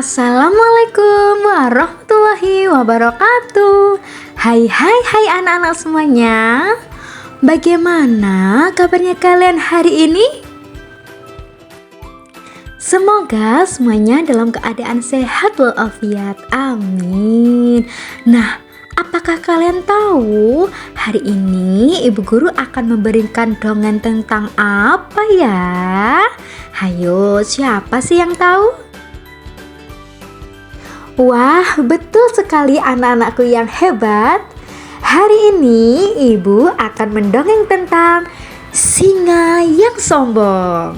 Assalamualaikum warahmatullahi wabarakatuh. Hai anak-anak semuanya. Bagaimana kabarnya kalian hari ini? Semoga semuanya dalam keadaan sehat walafiat. Amin. Nah, apakah kalian tahu hari ini ibu guru akan memberikan dongeng tentang apa ya? Hayo, siapa sih yang tahu? Wah, betul sekali anak-anakku yang hebat. Hari ini ibu akan mendongeng tentang singa yang sombong.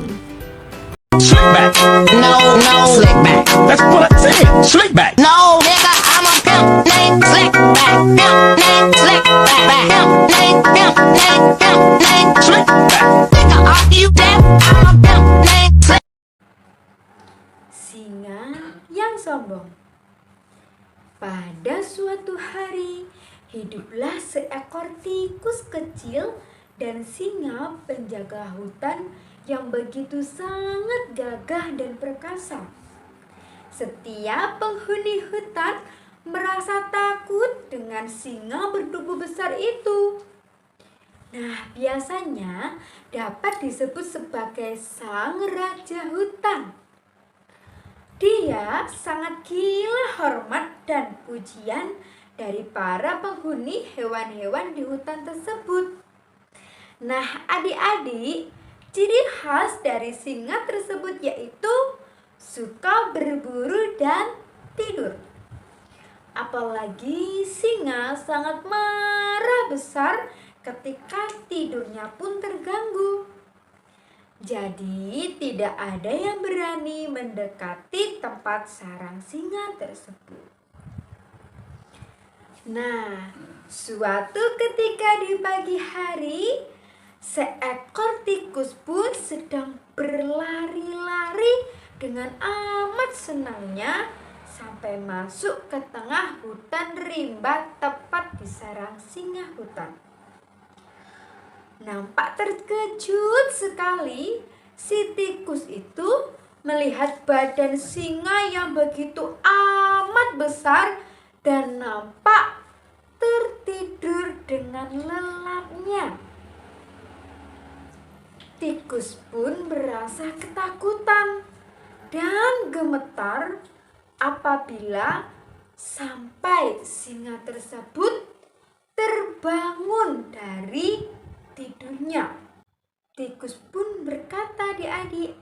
Slick back. No, slick back. That's what I said. Slick back. No, nigga, I'm a pimp named Slick Back. Pimp named Slick Back. Pimp named Slick back. Nigga, are you deaf? I'm a pimp named Slick. Singa yang sombong. Pada suatu hari, hiduplah seekor tikus kecil dan singa penjaga hutan yang begitu sangat gagah dan perkasa. Setiap penghuni hutan merasa takut dengan singa bertubuh besar itu. Nah, biasanya dapat disebut sebagai sang raja hutan. Dia sangat gila hormat dan pujian dari para penghuni hewan-hewan di hutan tersebut. Nah, adik-adik, ciri khas dari singa tersebut yaitu suka berburu dan tidur. Apalagi singa sangat marah besar ketika tidurnya pun terganggu. Jadi tidak ada yang berani mendekati tempat sarang singa tersebut. Nah, suatu ketika di pagi hari, seekor tikus pun sedang berlari-lari dengan amat senangnya sampai masuk ke tengah hutan rimba tepat di sarang singa hutan. Nampak terkejut sekali si tikus itu melihat badan singa yang begitu amat besar dan nampak tertidur dengan lelapnya. Tikus pun merasa ketakutan dan gemetar apabila sampai singa tersebut terbangun dari tidurnya. Tikus pun berkata, adik-adik,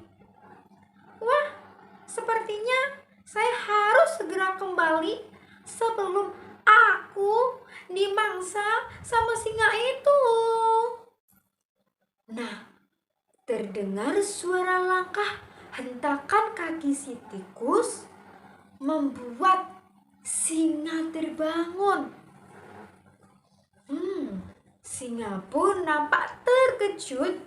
"Wah, sepertinya saya harus segera kembali sebelum aku dimangsa sama singa itu." Nah, terdengar suara langkah hentakan kaki si tikus membuat singa terbangun. Singa pun nampak terkejut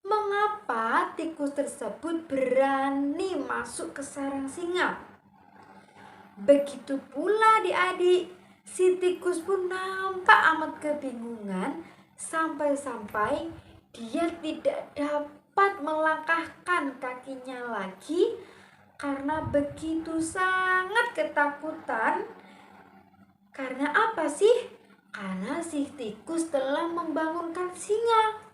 mengapa tikus tersebut berani masuk ke sarang singa. Begitu pula adik-adik, si tikus pun nampak amat kebingungan sampai-sampai dia tidak dapat melangkahkan kakinya lagi karena begitu sangat ketakutan. Karena apa sih? Karena si tikus telah membangunkan singa.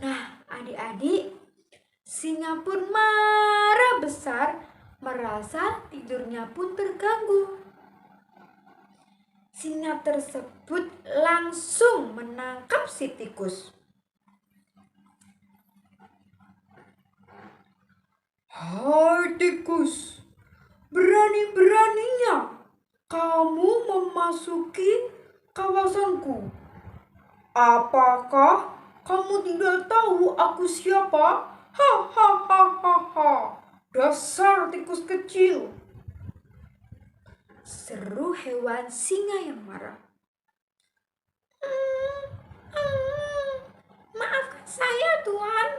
Nah, adik-adik, singa pun marah besar merasa tidurnya pun terganggu. Singa tersebut langsung menangkap si tikus. "Hai tikus, berani-beraninya kamu memasuki kawasanku. Apakah kamu tidak tahu aku siapa? Hahaha. Dasar tikus kecil," seru hewan singa yang marah. "Maafkan saya, Tuan.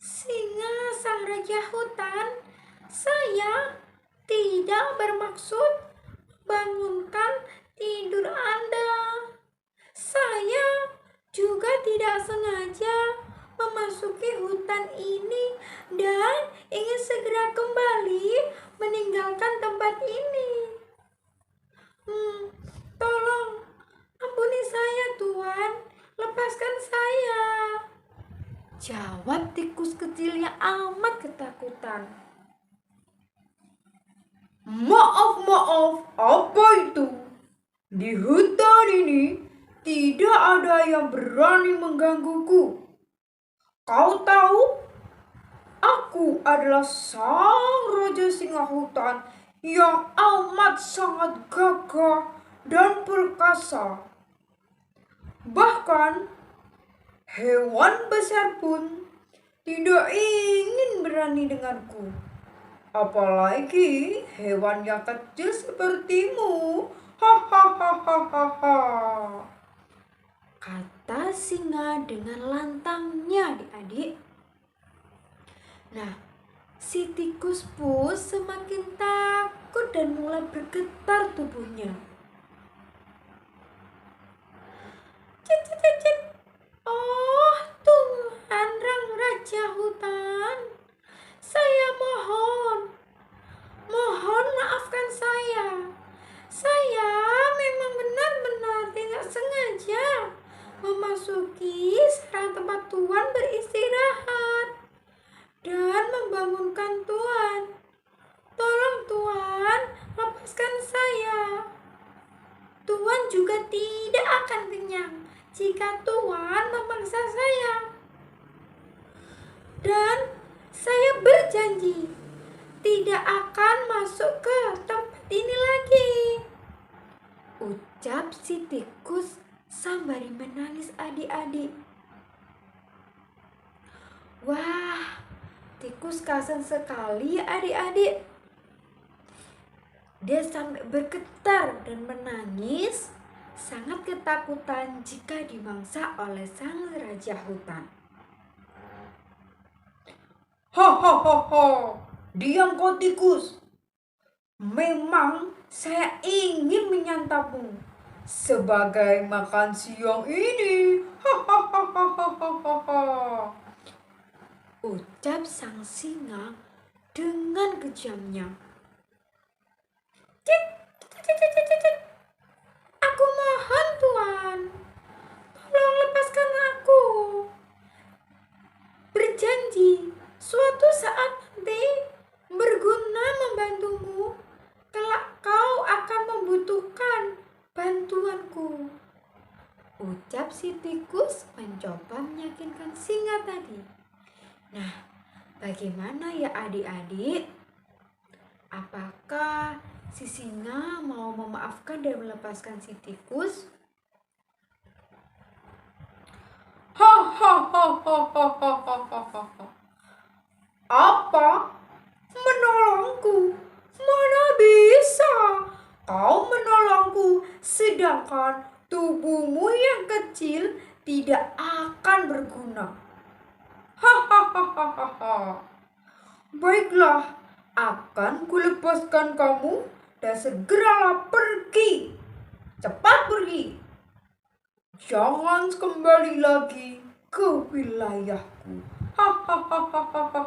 Singa sang raja hutan. Saya tidak bermaksud bangunkan tidur Anda. Saya juga tidak sengaja memasuki hutan ini dan ingin segera kembali meninggalkan tempat ini. Tolong ampuni saya, Tuan. Lepaskan saya. Jawab tikus kecil yang amat ketakutan. Maaf, apa itu? Di hutan ini tidak ada yang berani menggangguku. Kau tahu, aku adalah sang raja singa hutan yang amat sangat gagah dan perkasa. Bahkan hewan besar pun tidak ingin berani denganku. Apalagi hewan yang kecil sepertimu. Hahaha. Kata singa dengan lantangnya, adik-adik. Nah, si tikus pun semakin takut dan mulai bergetar tubuhnya. Cit. Oh, Tuhan Raja Hutan, saya mohon maafkan saya. Saya memang benar-benar tidak sengaja memasuki sarang tempat Tuan beristirahat dan membangunkan Tuan. Tolong Tuan, lepaskan saya. Tuan juga tidak akan kenyang jika Tuan memaksa saya. Dan saya berjanji tidak akan masuk ke tempat ini lagi. Ucap si tikus sembari menangis, adik-adik. Wah, tikus kasihan sekali ya adik-adik. Dia sampai bergetar dan menangis, sangat ketakutan jika dimangsa oleh sang raja hutan. Hahaha, diam kau tikus. Memang saya ingin menyantapmu sebagai makan siang ini. Hahaha. Ucap sang singa dengan kejamnya. Cit. Aku mohon Tuan, tolong lepaskan aku. Berjanji suatu saat nanti berguna membantumu kelak kau akan membutuhkan bantuanku. Ucap si tikus mencoba meyakinkan singa tadi. Nah, bagaimana ya adik-adik? Apakah si singa mau memaafkan dan melepaskan si tikus? Apa? Menolongku? Mana bisa kau menolongku sedangkan tubuhmu yang kecil tidak akan berguna. Hahaha. Baiklah, akan kulepaskan kamu dan segeralah pergi. Cepat pergi. Jangan kembali lagi ke wilayahku. Hahaha.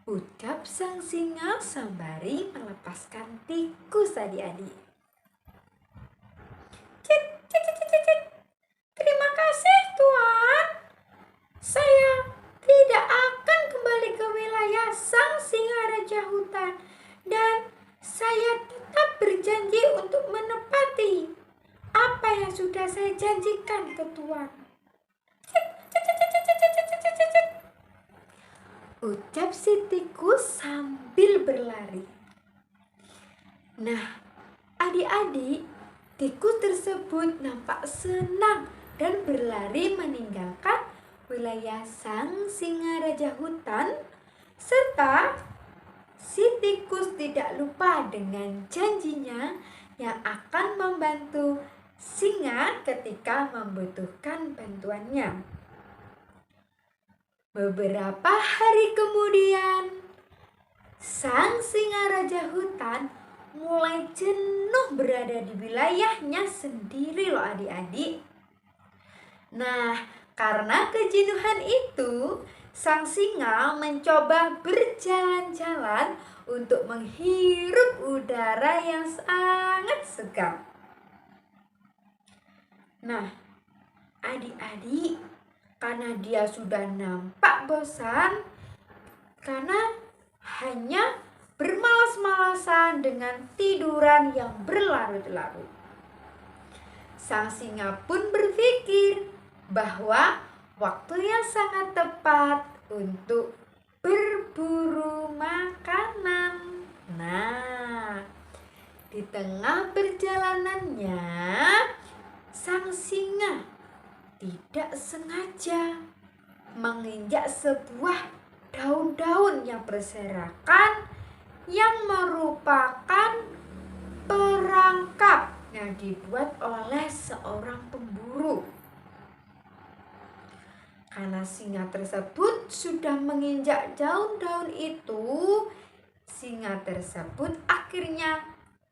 Ucap sang singa sembari melepaskan tikus adik-adik. Cit. Terima kasih Tuan. Saya tidak akan kembali ke wilayah sang singa raja hutan dan saya tetap berjanji untuk menepati apa yang sudah saya janjikan ke Tuan. Ucap si tikus sambil berlari. Nah, adik-adik, tikus tersebut nampak senang dan berlari meninggalkan wilayah sang singa raja hutan, serta si tikus tidak lupa dengan janjinya yang akan membantu singa ketika membutuhkan bantuannya. Beberapa hari kemudian, sang singa raja hutan mulai jenuh berada di wilayahnya sendiri loh adik-adik. Nah, Karena kejenuhan itu, sang singa mencoba berjalan-jalan untuk menghirup udara yang sangat segar. Nah, adik-adik, karena dia sudah nampak bosan, karena hanya bermalas-malasan dengan tiduran yang berlarut-larut. Sang singa pun berpikir bahwa waktu yang sangat tepat untuk berburu makanan. Nah, di tengah perjalanannya, sang singa tidak sengaja menginjak sebuah daun-daun yang berserakan yang merupakan perangkap yang dibuat oleh seorang pemburu. Karena singa tersebut sudah menginjak daun-daun itu, singa tersebut akhirnya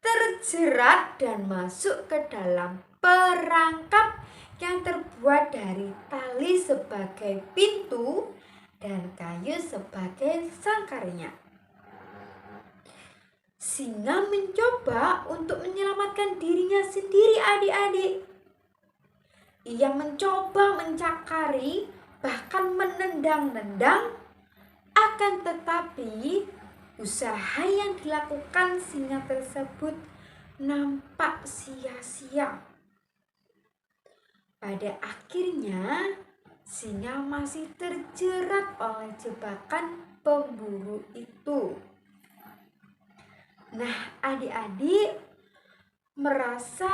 terjerat dan masuk ke dalam perangkap yang terbuat dari tali sebagai pintu dan kayu sebagai sangkarnya. Singa mencoba untuk menyelamatkan dirinya sendiri, adik-adik. Ia mencoba mencakari, bahkan menendang-nendang, akan tetapi usaha yang dilakukan singa tersebut nampak sia-sia. Pada akhirnya, singa masih terjerat oleh jebakan pemburu itu. Nah, adik-adik, merasa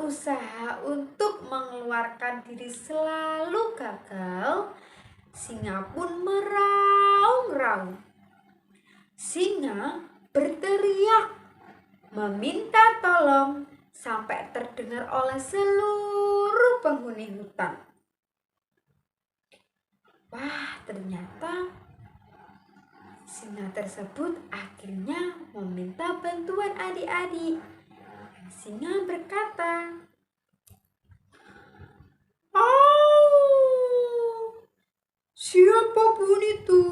usaha untuk mengeluarkan diri selalu gagal, singa pun meraung-raung. Singa berteriak, meminta tolong sampai terdengar oleh seluruh penghuni hutan. Wah, ternyata singa tersebut akhirnya meminta bantuan adik-adik. Singa berkata, "Oh, siapapun itu,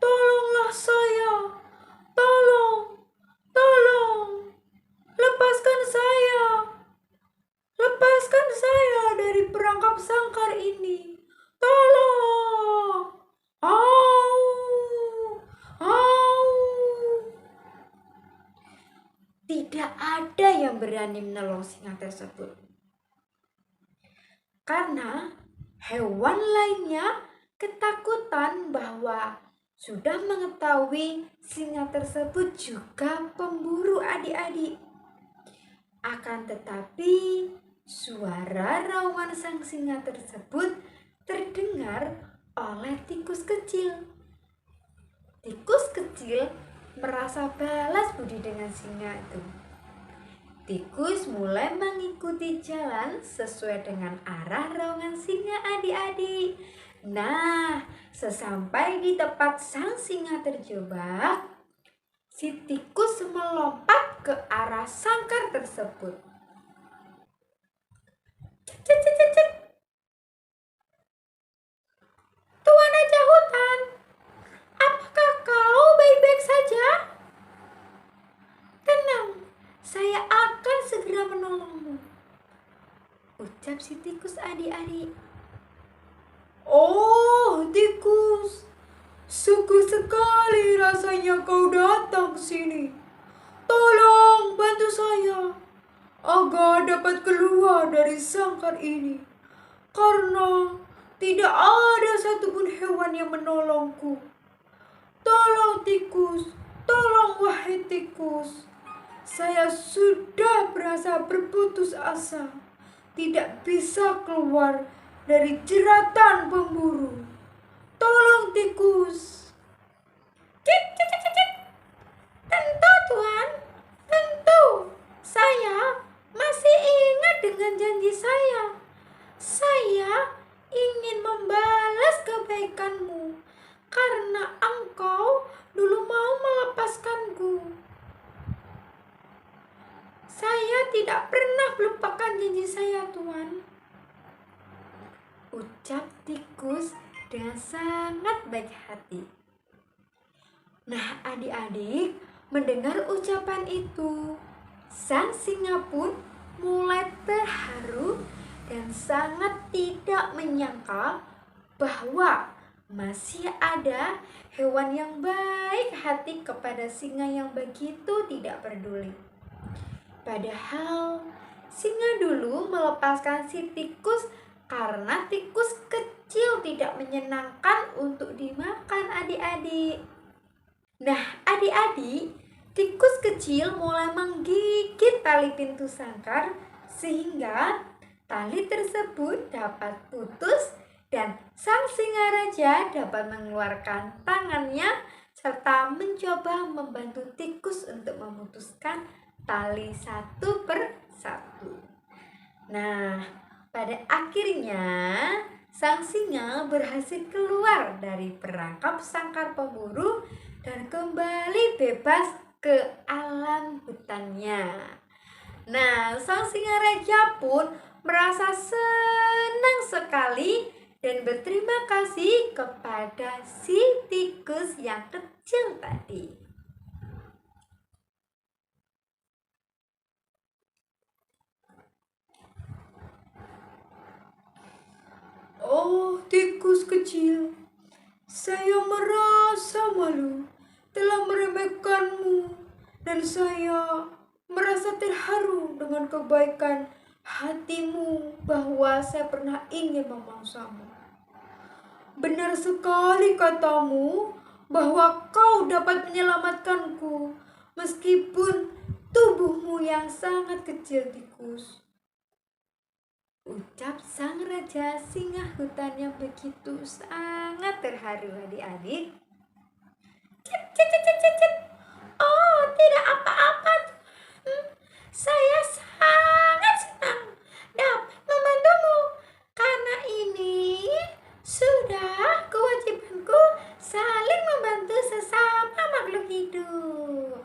tolonglah saya, tolong, lepaskan saya dari perangkap sangkar ini, tolong, Tidak ada yang berani menolong singa tersebut. Karena hewan lainnya ketakutan bahwa sudah mengetahui singa tersebut juga pemburu, adik-adik. Akan tetapi suara raungan sang singa tersebut terdengar oleh tikus kecil. Tikus kecil merasa balas budi dengan singa itu. Tikus mulai mengikuti jalan sesuai dengan arah raungan singa, adik-adik. Nah, sesampai di tempat sang singa terjebak, si tikus melompat ke arah sangkar tersebut. Cek. Tuan Raja Hutan, apakah kau baik-baik saja? Tenang, saya akan segera menolongmu, ucap si tikus, adik-adik. Oh, tikus, syukur sekali rasanya kau datang ke sini. Tolong bantu saya agar dapat keluar dari sangkar ini, karena tidak ada satupun hewan yang menolongku. Tolong tikus, tolong wahai tikus. Saya sudah berasa berputus asa, tidak bisa keluar dari jeratan pemburu. Tolong tikus. Cik. Tentu Tuan, tentu. Saya masih ingat dengan janji saya. Saya ingin membalas kebaikanmu karena engkau dulu mau melepaskanku. Saya tidak pernah melupakan janji saya, Tuan, ucap tikus dengan sangat baik hati. Nah, adik-adik mendengar ucapan itu, sang singa pun mulai terharu dan sangat tidak menyangka bahwa masih ada hewan yang baik hati kepada singa yang begitu tidak peduli. Padahal singa dulu melepaskan si tikus karena tikus kecil tidak menyenangkan untuk dimakan adik-adik. Nah, adik-adik, tikus kecil mulai menggigit tali pintu sangkar sehingga tali tersebut dapat putus dan sang singa raja dapat mengeluarkan tangannya serta mencoba membantu tikus untuk memutuskan tali satu per satu. Nah, pada akhirnya sang singa berhasil keluar dari perangkap sangkar pemburu dan kembali bebas ke alam hutannya. Nah, sang singa raja pun merasa senang sekali dan berterima kasih kepada si tikus yang kecil tadi. Oh, tikus kecil, saya merasa malu telah meremehkanmu dan saya merasa terharu dengan kebaikan hatimu bahwa saya pernah ingin memangsamu. Benar sekali katamu bahwa kau dapat menyelamatkanku meskipun tubuhmu yang sangat kecil, tikus. Ucap sang raja singa hutan yang begitu sangat terharu adik-adik. Cip, cip, cip, cip, cip, cip. Oh, tidak apa-apa. Saya sangat senang dapat membantumu karena ini sudah kewajibanku saling membantu sesama makhluk hidup.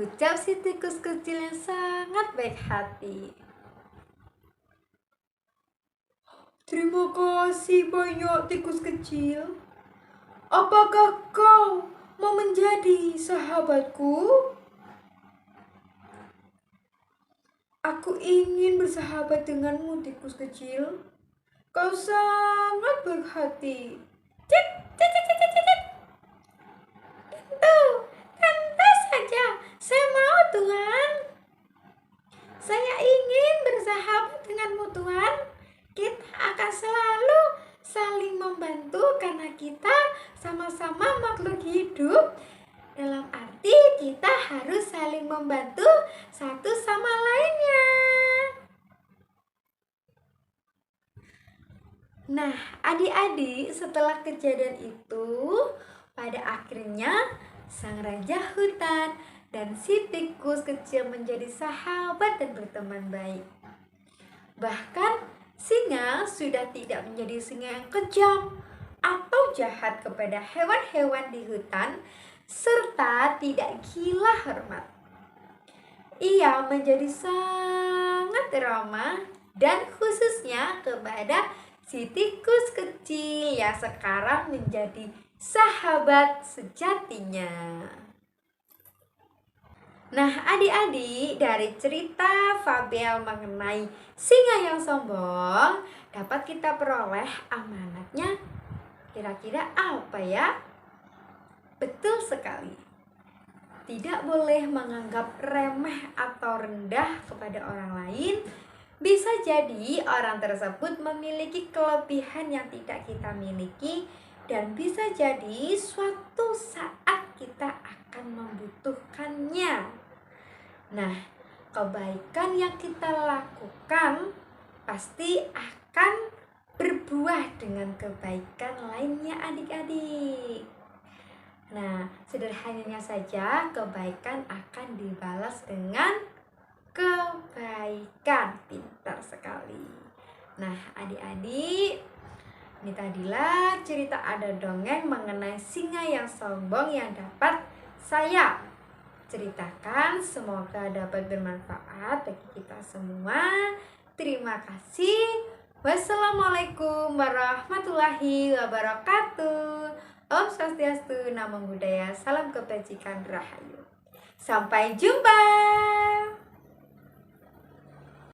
Ucap si tikus kecil yang sangat baik hati. Terima kasih banyak tikus kecil. Apakah kau mau menjadi sahabatku? Aku ingin bersahabat denganmu, tikus kecil. Kau sangat baik hati. Cip, cip, cip, cip, cip, cip. Tentu saja, saya mau, Tuan. Saya ingin bersahabat denganmu, Tuan. Kita akan selalu saling membantu karena kita sama-sama makhluk hidup. Dalam arti kita harus saling membantu satu sama lainnya. Nah, adik-adik, setelah kejadian itu, pada akhirnya sang raja hutan dan si tikus kecil menjadi sahabat dan berteman baik. Bahkan singa sudah tidak menjadi singa yang kejam atau jahat kepada hewan-hewan di hutan serta tidak gila hormat. Ia menjadi sangat ramah dan khususnya kepada si tikus kecil yang sekarang menjadi sahabat sejatinya. Nah, adik-adik, dari cerita fabel mengenai singa yang sombong dapat kita peroleh amanatnya. Kira-kira apa ya? Betul sekali. Tidak boleh menganggap remeh atau rendah kepada orang lain. Bisa jadi orang tersebut memiliki kelebihan yang tidak kita miliki dan bisa jadi suatu saat kita akan membutuhkannya. Nah, kebaikan yang kita lakukan pasti akan berbuah dengan kebaikan lainnya adik-adik. Nah, sederhananya saja kebaikan akan dibalas dengan kebaikan. Pintar sekali. Nah, adik-adik, ini tadilah cerita ada dongeng mengenai singa yang sombong yang dapat saya ceritakan. Semoga dapat bermanfaat bagi kita semua. Terima kasih. Wassalamualaikum warahmatullahi wabarakatuh. Om Swastiastu, Namo Buddhaya, salam kebajikan rahayu. Sampai jumpa.